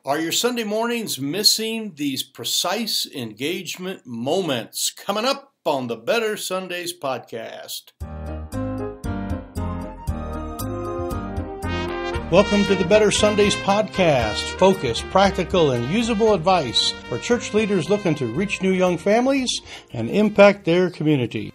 Are your Sunday mornings missing these precise engagement moments? Coming up on the Better Sundays podcast. Welcome to the Better Sundays podcast. Focused, practical, and usable advice for church leaders looking to reach new young families and impact their community.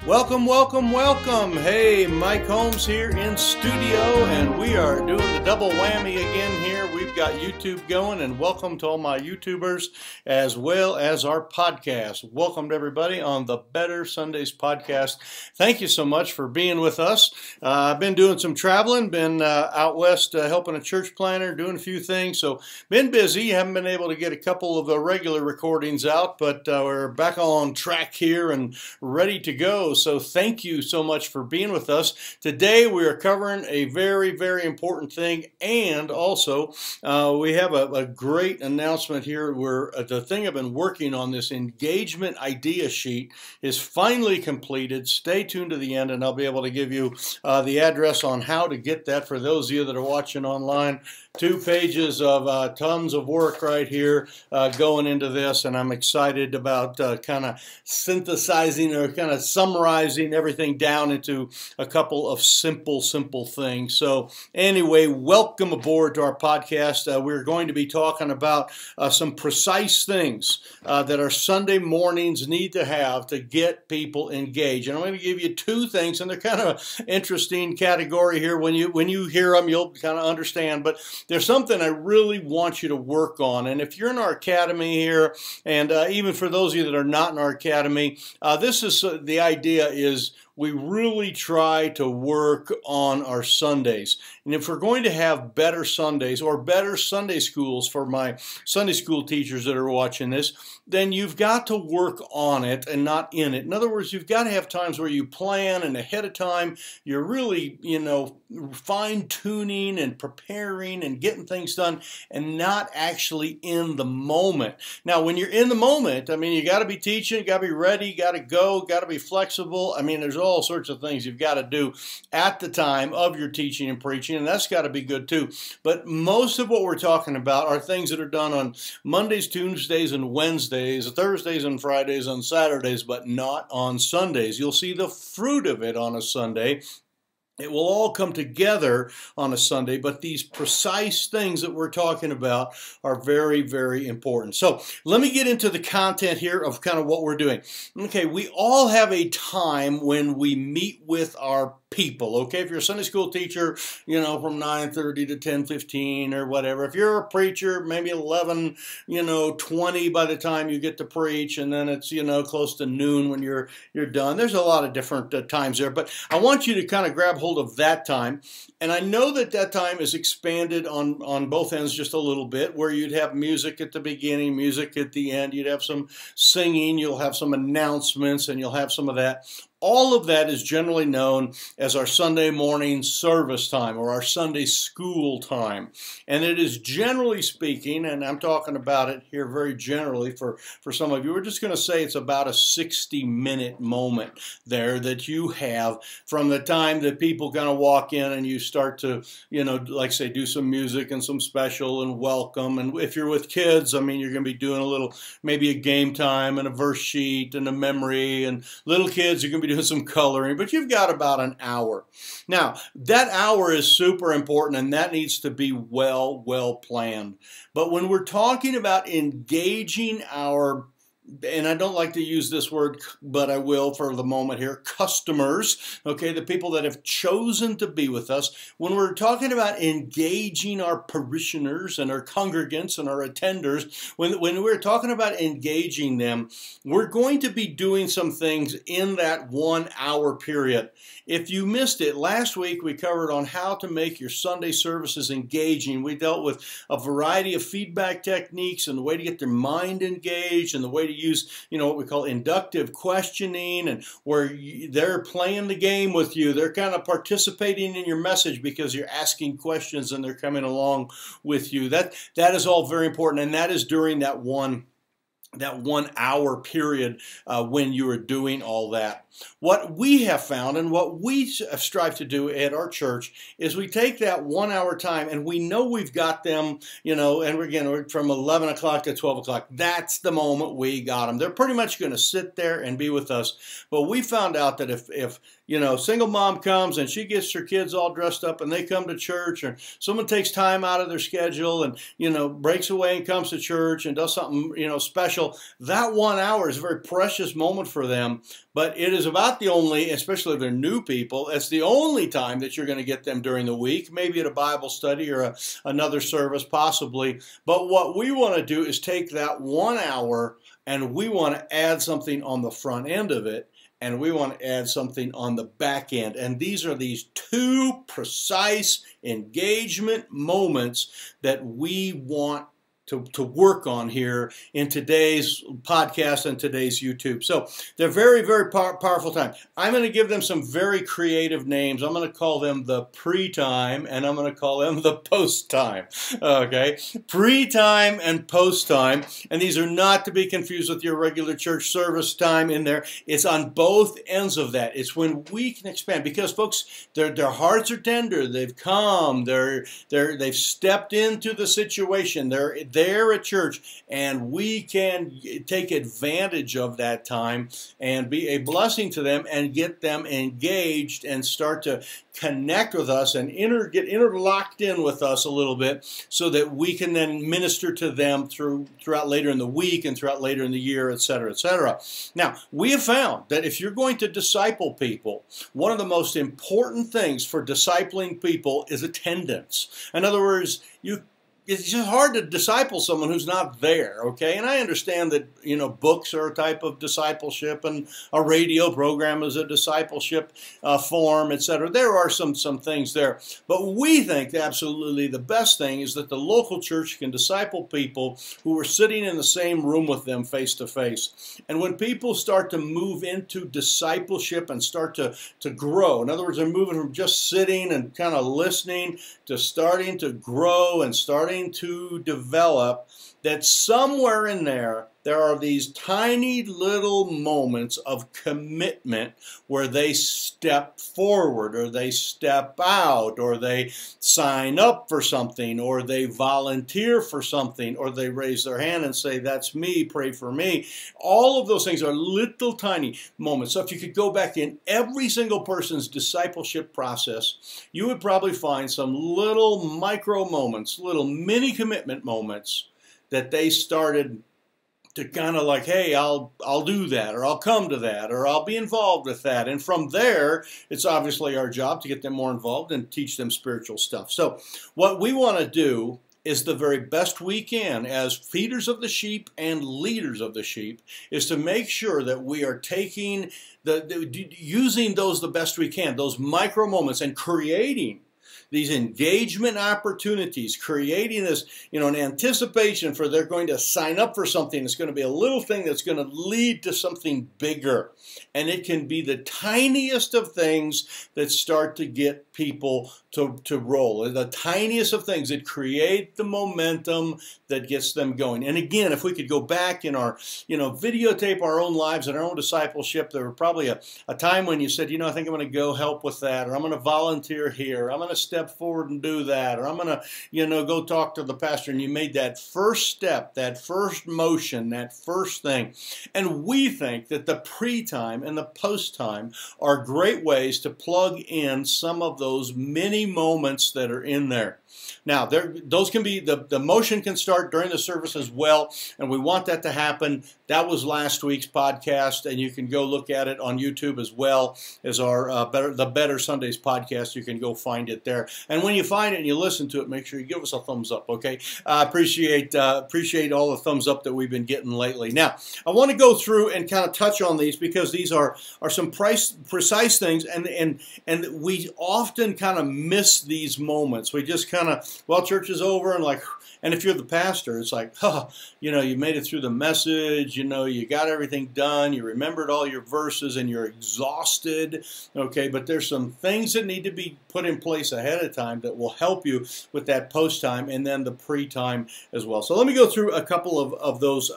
Welcome, welcome, welcome. Hey, Mike Holmes here in studio, and we are doing the double whammy again here. We've got YouTube going, and welcome to all my YouTubers as well as our podcast. Welcome to everybody on the Better Sundays podcast. Thank you so much for being with us. I've been doing some traveling, been out west helping a church planter, doing a few things, so been busy. Haven't been able to get a couple of the regular recordings out, but we're back on track here and ready to go. So thank you so much for being with us. Today we are covering a very, very important thing, and also we have a great announcement here where the thing I've been working on, this engagement idea sheet, is finally completed. Stay tuned to the end and I'll be able to give you the address on how to get that for those of you that are watching online. 2 pages of tons of work right here going into this, and I'm excited about kind of synthesizing or kind of summarizing everything down into a couple of simple things. So anyway, welcome aboard to our podcast. We're going to be talking about some precise things that our Sunday mornings need to have to get people engaged. And I'm going to give you 2 things, and they're kind of an interesting category here. When you hear them, you'll kind of understand, but there's something I really want you to work on. And if you're in our academy here, and even for those of you that are not in our academy, this is the idea is we really try to work on our Sundays. And if we're going to have better Sundays or better Sunday schools for my Sunday school teachers that are watching this, then you've got to work on it and not in it. In other words, you've got to have times where you plan, and ahead of time you're really, fine-tuning and preparing and getting things done, and not actually in the moment. Now, when you're in the moment, you got to be teaching, you got to be ready, you got to go, got to be flexible. There's all sorts of things you've got to do at the time of your teaching and preaching, and that's got to be good too. But most of what we're talking about are things that are done on Mondays, Tuesdays, and Wednesdays, Thursdays and Fridays, and Saturdays, but not on Sundays. You'll see the fruit of it on a Sunday. It will all come together on a Sunday, but these precise things that we're talking about are very, very important. So let me get into the content here of kind of what we're doing. Okay, we all have a time when we meet with our people, okay? If you're a Sunday school teacher, from 9:30 to 10:15 or whatever. If you're a preacher, maybe 11:20 by the time you get to preach, and then it's, close to noon when you're done. There's a lot of different times there, but I want you to kind of grab hold of that time. And I know that time is expanded on both ends just a little bit, where you'd have music at the beginning, music at the end, you'd have some singing, you'll have some announcements, and you'll have some of that. All of that is generally known as our Sunday morning service time or our Sunday school time. And it is, generally speaking, and I'm talking about it here very generally for some of you, we're just going to say it's about a 60-minute moment there that you have from the time that people kind of walk in and you start to, like say, do some music and some special and welcome. And if you're with kids, you're going to be doing a little, maybe a game time and a verse sheet and a memory. And little kids, you're going to be doing some coloring, but you've got about an hour. Now, that hour is super important, and that needs to be well planned. But when we're talking about engaging our, and I don't like to use this word, but I will for the moment here, customers, okay, the people that have chosen to be with us. When we're talking about engaging our parishioners and our congregants and our attenders, when we're talking about engaging them, we're going to be doing some things in that 1 hour period. If you missed it, last week we covered on how to make your Sunday services engaging. We dealt with a variety of feedback techniques and the way to get their mind engaged and the way to use, what we call inductive questioning, and where they're playing the game with you. They're kind of participating in your message because you're asking questions and they're coming along with you. That is all very important, and that is during that 1 that 1 hour period when you are doing all that. What we have found and what we strive to do at our church is we take that 1 hour time, and we know we've got them, and we're from 11 o'clock to 12 o'clock. That's the moment we got them. They're pretty much going to sit there and be with us. But we found out that if single mom comes and she gets her kids all dressed up and they come to church, or someone takes time out of their schedule and, breaks away and comes to church and does something, special, that 1 hour is a very precious moment for them. But it is about the only, especially if they're new people, it's the only time that you're going to get them during the week, maybe at a Bible study or another service possibly. But what we want to do is take that 1 hour and we want to add something on the front end of it. And we want to add something on the back end. And these are these two precise engagement moments that we want to work on here in today's podcast and today's YouTube. So they're very, very powerful time. I'm going to give them some very creative names. I'm going to call them the pre-time, and I'm going to call them the post-time. Okay? Pre-time and post-time. And these are not to be confused with your regular church service time in there. It's on both ends of that. It's when we can expand. Because, folks, their hearts are tender. They've come. They've stepped into the situation. They're there at church, and we can take advantage of that time and be a blessing to them and get them engaged and start to connect with us and get interlocked in with us a little bit, so that we can then minister to them throughout later in the week and throughout later in the year, etc., etc. Now, we have found that if you're going to disciple people, one of the most important things for discipling people is attendance. In other words, it's just hard to disciple someone who's not there, okay? And I understand that, books are a type of discipleship, and a radio program is a discipleship form, etc. There are some things there. But we think absolutely the best thing is that the local church can disciple people who are sitting in the same room with them face to face. And when people start to move into discipleship and start to grow, in other words, they're moving from just sitting and kind of listening to starting to grow and starting to develop, that somewhere in there are these tiny little moments of commitment where they step forward, or they step out, or they sign up for something, or they volunteer for something, or they raise their hand and say, "That's me, pray for me." All of those things are little tiny moments. So if you could go back in every single person's discipleship process, you would probably find some little micro moments, little mini commitment moments that they started to kind of like, hey, I'll do that, or I'll come to that, or I'll be involved with that. And from there, it's obviously our job to get them more involved and teach them spiritual stuff. So what we want to do is the very best we can as feeders of the sheep and leaders of the sheep is to make sure that we are taking using those the best we can, those micro moments, and creating these engagement opportunities, creating this, an anticipation for they're going to sign up for something. It's going to be a little thing that's going to lead to something bigger. And it can be the tiniest of things that start to get people to roll. The tiniest of things that create the momentum that gets them going. And again, if we could go back in our, videotape our own lives and our own discipleship, there were probably a time when you said, I think I'm going to go help with that, or I'm going to volunteer here, I'm going to step forward and do that, or I'm going to, go talk to the pastor, and you made that first step, that first motion, that first thing. And we think that the pre-time and the post-time are great ways to plug in some of those mini moments that are in there. Now, those can be, the motion can start during the service as well, and we want that to happen. That was last week's podcast, and you can go look at it on YouTube as well as our the Better Sundays podcast. You can go find it there. And when you find it and you listen to it, make sure you give us a thumbs up, okay? Appreciate all the thumbs up that we've been getting lately. Now, I want to go through and kind of touch on these because these are some precise things, and we often kind of miss these moments. We just kind of, church is over, and if you're the pastor, it's like, you made it through the message, you got everything done, you remembered all your verses, and you're exhausted, okay, but there's some things that need to be put in place ahead of time that will help you with that post-time and then the pre-time as well. So let me go through a couple of those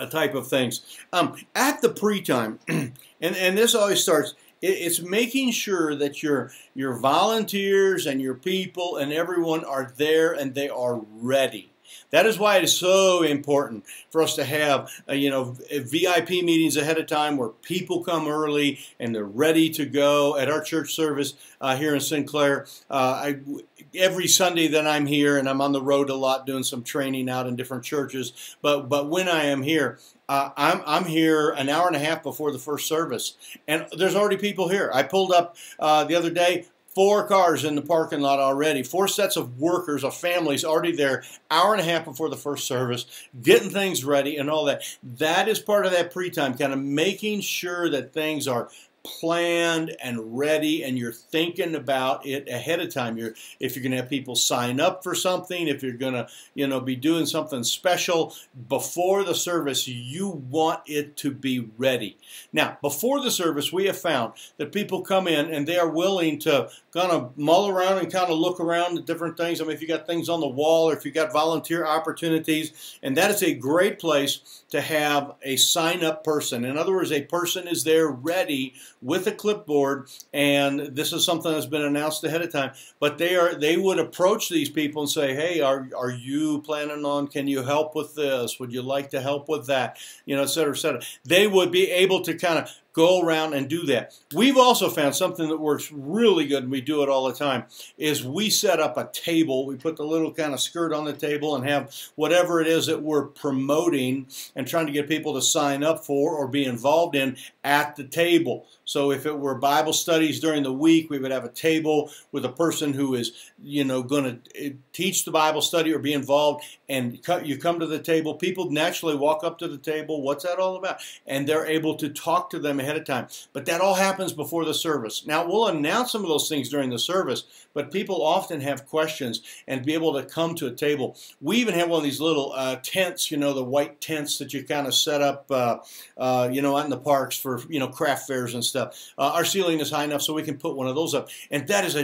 type of things. At the pre-time, and this always starts, it's making sure that your volunteers and your people and everyone are there and they are ready. That is why it is so important for us to have, VIP meetings ahead of time where people come early and they're ready to go. At our church service here in Sinclair, every Sunday that I'm here, and I'm on the road a lot doing some training out in different churches, but when I am here, I'm here an hour and a half before the first service, and there's already people here. I pulled up the other day. 4 cars in the parking lot already. 4 sets of workers, of families already there, hour and a half before the first service, getting things ready and all that. That is part of that pre-time, kind of making sure that things are planned and ready, and you're thinking about it ahead of time. If you're going to have people sign up for something, if you're going to be doing something special before the service, you want it to be ready. Now, before the service, we have found that people come in and they are willing to kind of mull around and kind of look around at different things. I mean, if you got things on the wall or if you got volunteer opportunities, and that is a great place to have a sign-up person. In other words, a person is there ready with a clipboard, and this is something that's been announced ahead of time, but they would approach these people and say, hey, are you planning on, can you help with this? Would you like to help with that? Et cetera, et cetera. They would be able to kind of go around and do that. We've also found something that works really good, and we do it all the time, is we set up a table. We put the little kind of skirt on the table and have whatever it is that we're promoting and trying to get people to sign up for or be involved in at the table. So if it were Bible studies during the week, we would have a table with a person who is, going to teach the Bible study or be involved, and you come to the table. People naturally walk up to the table. What's that all about? And they're able to talk to them ahead of time. But that all happens before the service. Now, we'll announce some of those things during the service, but people often have questions and be able to come to a table. We even have one of these little tents, the white tents that you kind of set up, out in the parks for, craft fairs and stuff. Our ceiling is high enough so we can put one of those up. And that is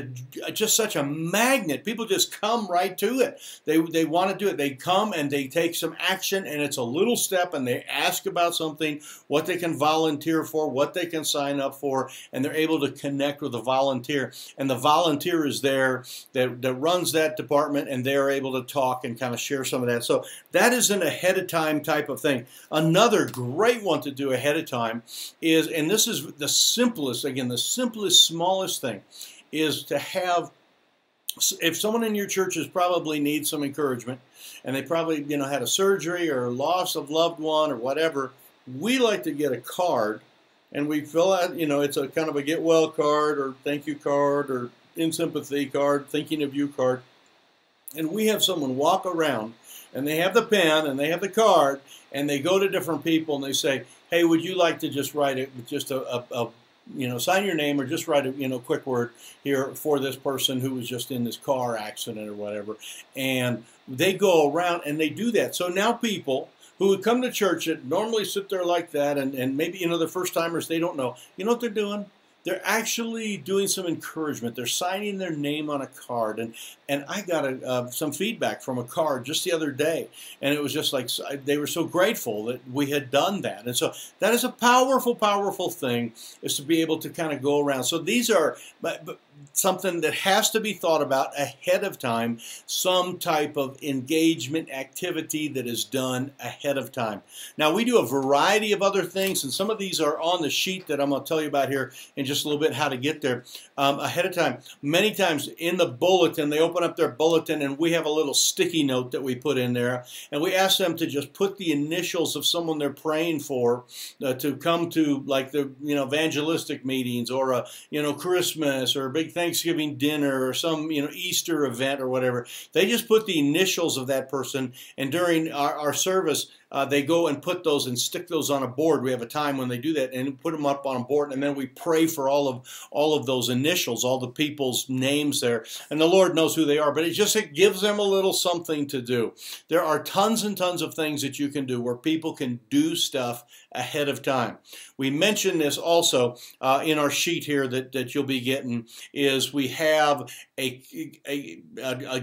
just such a magnet. People just come right to it. They want to do it. They come and they take some action, and it's a little step, and they ask about something, what they can volunteer for, what they can sign up for, and they're able to connect with a volunteer. And the volunteer is there that runs that department, and they're able to talk and kind of share some of that. So that is an ahead of time type of thing. Another great one to do ahead of time is, and this is the simplest, again, the simplest, smallest thing, is to have, if someone in your churches probably needs some encouragement, and they probably, had a surgery or loss of loved one or whatever, we like to get a card, and we fill out, it's a kind of a get well card or thank you card or in sympathy card, thinking of you card, and we have someone walk around, and they have the pen and they have the card, and they go to different people and they say, hey, would you like to just write it with just sign your name or just write a quick word here for this person who was just in this car accident or whatever. And they go around and they do that. So now people who would come to church that normally sit there like that, and maybe, they're first timers, they don't know. You know what they're doing? They're actually doing some encouragement. They're signing their name on a card. And I got some feedback from a card just the other day. And it was just like, they were so grateful that we had done that. And so that is a powerful, powerful thing, is to be able to kind of go around. So these are something that has to be thought about ahead of time, some type of engagement activity that is done ahead of time. Now, we do a variety of other things, and some of these are on the sheet that I'm going to tell you about here in just a little bit, how to get there ahead of time. Many times in the bulletin, they open up their bulletin, and we have a little sticky note that we put in there, and we ask them to just put the initials of someone they're praying for to come to, like, the evangelistic meetings, or a Christmas, or a big Thanksgiving dinner, or some Easter event or whatever. They just put the initials of that person, and during our service, they go and put those and stick those on a board. We have a time when they do that and put them up on a board, and then we pray for all of those initials, all the people's names there, and the Lord knows who they are. But it gives them a little something to do. There are tons and tons of things that you can do where people can do stuff ahead of time. We mentioned this also in our sheet here that you'll be getting, is we have a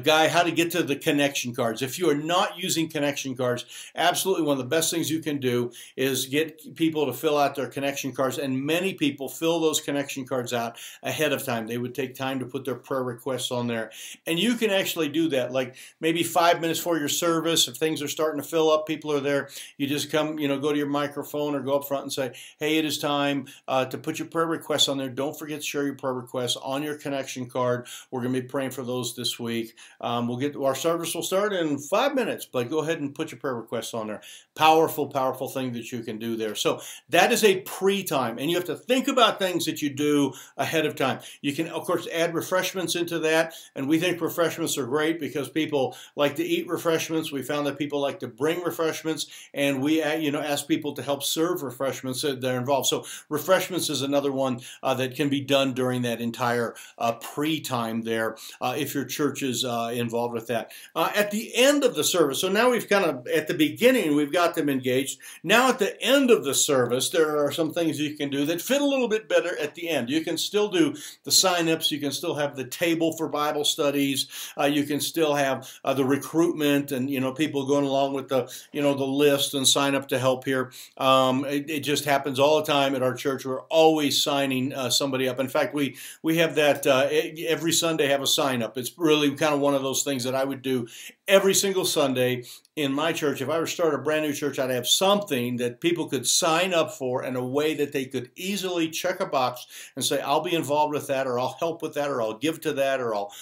guide how to get to the connection cards. If you are not using connection cards, absolutely absolutely one of the best things you can do is get people to fill out their connection cards, and many people fill those connection cards out ahead of time. They would take time to put their prayer requests on there, and you can actually do that, like maybe 5 minutes before your service. If things are starting to fill up, people are there, you just come, go to your microphone or go up front and say, hey, it is time to put your prayer requests on there. Don't forget to share your prayer requests on your connection card. We're going to be praying for those this week. Our service will start in 5 minutes, but go ahead and put your prayer requests on there. Powerful, powerful thing that you can do there. So that is a pre-time, and you have to think about things that you do ahead of time. You can, of course, add refreshments into that, and we think refreshments are great because people like to eat refreshments. We found that people like to bring refreshments, and we ask people to help serve refreshments that they're involved. So refreshments is another one that can be done during that entire pre-time there if your church is involved with that. At the end of the service, so now we've kind of, at the beginning, we've got them engaged. Now at the end of the service, there are some things you can do that fit a little bbit better at the end. You can still do the sign-ups. You can still have the table for Bible studies. You can still have the recruitment and, people going along with the, the list and sign up to help here. It just happens all the time at our church. We're always signing somebody up. In fact, we have that every Sunday have a sign up. It's really kind of one of those things that I would do every single Sunday in my church. If I were to start a brand new church, I'd have something that people could sign up for in a way that they could easily check a box and say, I'll be involved with that, or I'll help with that, or I'll give to that, or I'll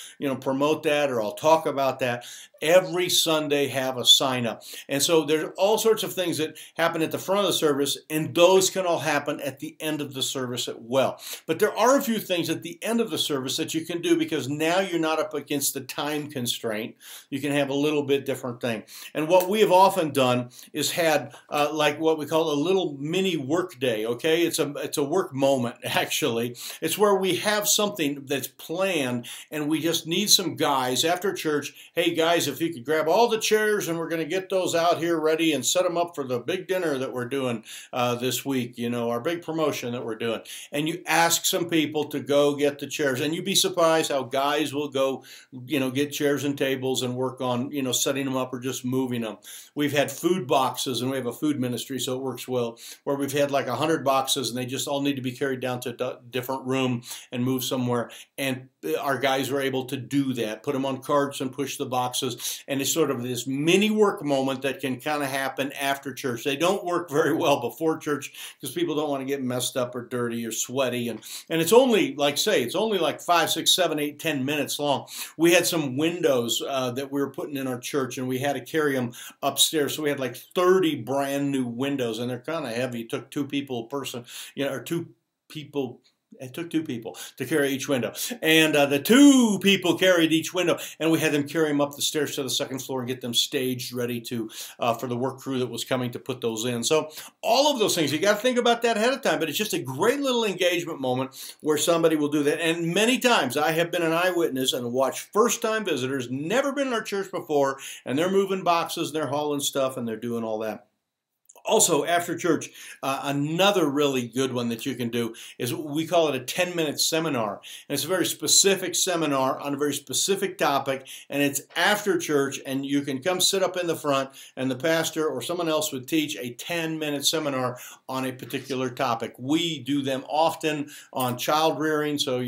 promote that, or I'll talk about that. Every Sunday have a sign up. And so there's all sorts of things that happen at the front of the service, and those can all happen at the end of the service as well. But there are a few things at the end of the service that you can do, because now you're not up against the time constraint. You can have a little bit different thing. And what we have often done is had like what we call a little mini work day, okay? It's a work moment, actually. It's where we have something that's planned, and we just need some guys after church. Hey, guys, if you could grab all the chairs, and we're going to get those out here ready and set them up for the big dinner that we're doing this week, our big promotion that we're doing. And you ask some people to go get the chairs, and you'd be surprised how guys will go, get chairs and tables and work on, setting them up or just moving them. We've had food boxes, and we have a food ministry, so it works well, where we've had like 100 boxes, and they just all need to be carried down to a different room and moved somewhere. And our guys were able to do that, put them on carts and push the boxes. And it's sort of this mini work moment that can kind of happen after church. They don't work very well before church because people don't want to get messed up or dirty or sweaty. And it's only it's only like 5, 6, 7, 8, 10 minutes long. We had some windows that we were putting in our church, and we had to carry them upstairs. So we had like 30 brand new windows, and they're kind of heavy. It took 2 people a person, or 2 people. It took 2 people to carry each window. And the 2 people carried each window, and we had them carry them up the stairs to the 2nd floor and get them staged ready to for the work crew that was coming to put those in. So all of those things, you got to think about that ahead of time, but it's just a great little engagement moment where somebody will do that. And many times I have been an eyewitness and watched first-time visitors, never been in our church before, and they're moving boxes, and they're hauling stuff, and they're doing all that. Also, after church, another really good one that you can do is we call it a 10-minute seminar. And it's a very specific seminar on a very specific topic, and it's after church, and you can come sit up in the front, and the pastor or someone else would teach a 10-minute seminar on a particular topic. We do them often on child rearing, so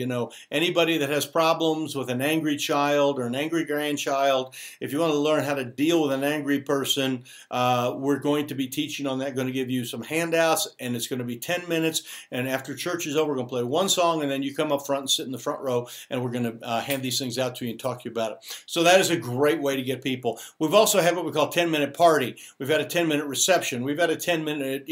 anybody that has problems with an angry child or an angry grandchild, if you want to learn how to deal with an angry person, we're going to be teaching on that, going to give you some handouts, and it's going to be 10 minutes. And after church is over, we're going to play one song, and then you come up front and sit in the front row, and we're going to hand these things out to you and talk to you about it. So that is a great way to get people. We've also had what we call 10-minute party. We've had a 10-minute reception. We've had a 10-minute,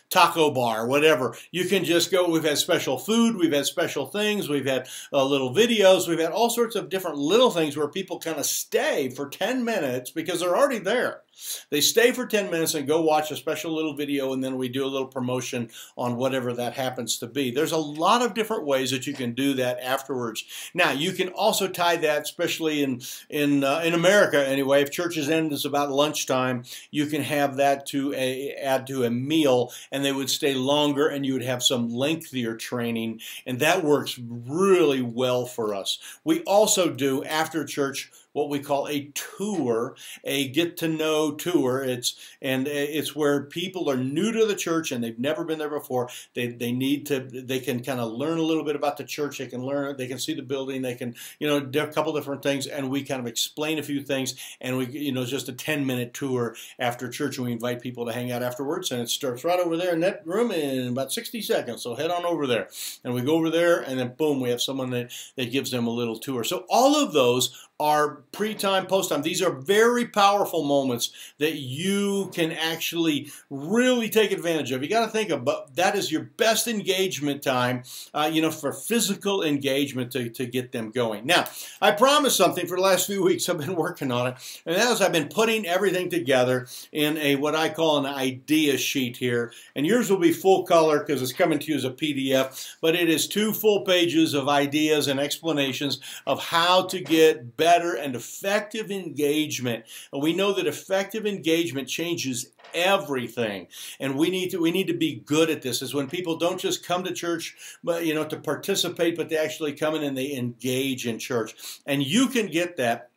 taco bar, whatever. You can just go. We've had special food. We've had special things. We've had little videos. We've had all sorts of different little things where people kind of stay for 10 minutes because they're already there. They stay for 10 minutes and go watch a special little video, and then we do a little promotion on whatever that happens to be. There's a lot of different ways that you can do that afterwards. Now, you can also tie that, especially in America anyway, if church's end is about lunchtime, you can have that to add to a meal, and they would stay longer, and you would have some lengthier training, and that works really well for us. We also do, after church, what we call a tour, a get-to-know tour. It's where people are new to the church and they've never been there before. They can kind of learn a little bit about the church. They can see the building. They can, do a couple different things, and we kind of explain a few things, and it's just a 10-minute tour after church, and we invite people to hang out afterwards, and it starts right over there in that room in about 60 seconds. So head on over there, and we go over there, and then boom, we have someone that gives them a little tour. So all of those are pre-time, post-time. These are very powerful moments that you can actually really take advantage of. You got to think about that is your best engagement time, for physical engagement to get them going. Now, I promised something for the last few weeks. I've been working on it, and that is I've been putting everything together in what I call an idea sheet here. And yours will be full color because it's coming to you as a PDF, but it is 2 full pages of ideas and explanations of how to get better and effective engagement. And we know that effective engagement changes everything, and we need to be good at this. Is when people don't just come to church, but to participate, but they actually come in and they engage in church. And you can get that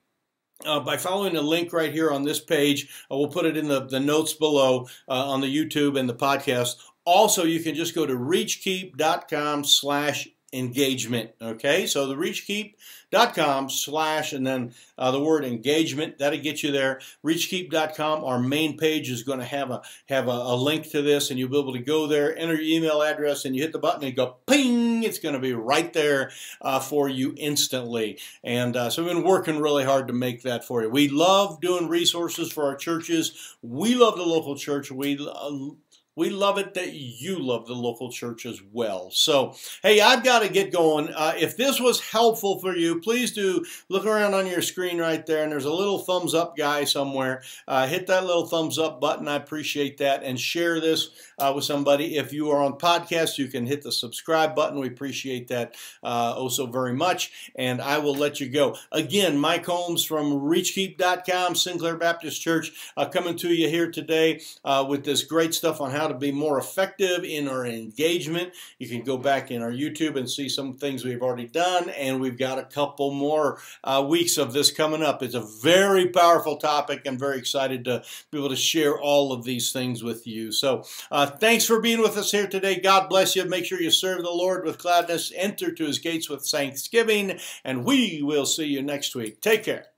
by following the link right here on this page. We'll put it in the notes below on the YouTube and the podcast. Also, you can just go to reachkeep.com/engagement. Okay, so the reachkeep.com/ and then the word engagement, that'll get you there. Reachkeep.com, our main page is going to have a link to this, and you'll be able to go there, enter your email address, and you hit the button and go ping. It's going to be right there for you instantly. And so we've been working really hard to make that for you. We love doing resources for our churches. We love the local church. We love it that you love the local church as well. So, hey, I've got to get going. If this was helpful for you, please do look around on your screen right there, and there's a little thumbs up guy somewhere. Hit that little thumbs up button. I appreciate that. And share this with somebody. If you are on podcast, you can hit the subscribe button. We appreciate that so very much. And I will let you go. Again, Mike Holmes from reachkeep.com, Sinclair Baptist Church, coming to you here today with this great stuff on how to be more effective in our engagement. You can go back in our YouTube and see some things we've already done, and we've got a couple more weeks of this coming up. It's a very powerful topic. I'm very excited to be able to share all of these things with you. So thanks for being with us here today. God bless you. Make sure you serve the Lord with gladness. Enter to his gates with thanksgiving, and we will see you next week. Take care.